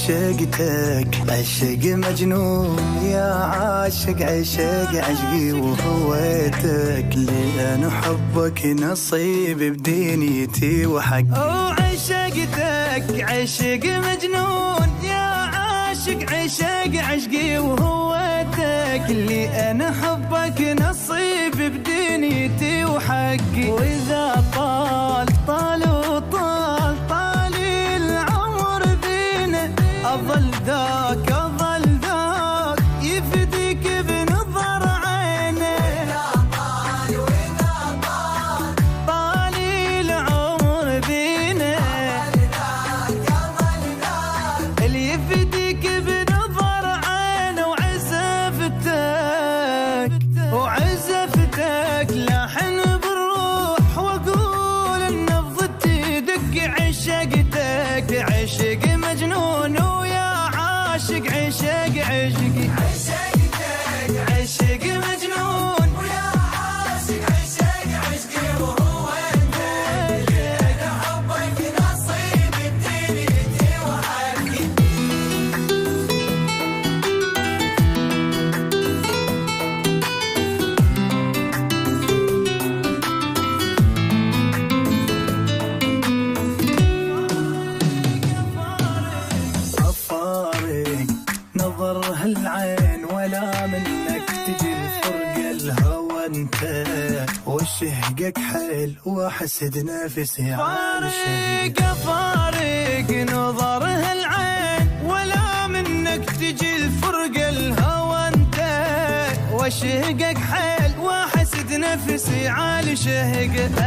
عشقتك عشق مجنون يا عاشق عشق عشقي وهويتك لأن حبك نصيب بدنيتي وحقي. عشقتك عشق مجنون يا عاشق عشق عشقي وهويتك لأن حبك نصيب بدنيتي وحقي. وإذا طال العمر بينا أظل ذاك يفديك بنظر عينه. طال العمر بينا اللي يفديك بنظر عينه. وعزفتك لاحن بالروح واقول النبض تدق. عشقتك عشق مجنون ويا عاشق عشق عشقي. عشقتك عشق مجنون ويا عاشق عشق عشقي وهويتك لأن حبك نصيب بدنيتي وحقي. نظرها العين ولا منك تجي الفرقة الهوى انت وشهقك حيل وحسد نفسي على شهقك. فارق نظرها العين ولا منك تجي الفرقة الهوى انت وشهقك حيل وحسد نفسي على شهقك.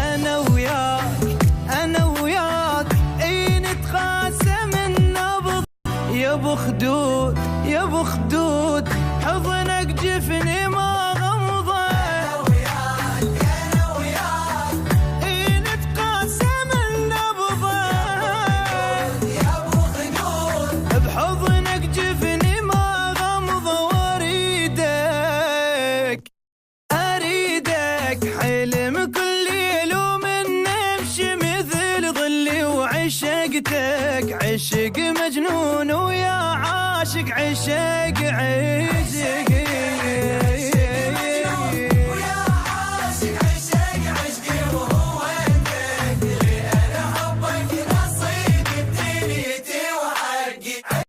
انا وياك اي نتقاسم النبض يا ابو خدود حضنك جفني ما غمضه. انا وياك اي نتقاسم النبضه يا ابو خدود بحضنك جفني ما غمضه. اريدك حلم كل ليل ومن نمشي مثل ظلي. وعشقتك عشق مجنون ويا عاشق عشق عشقي.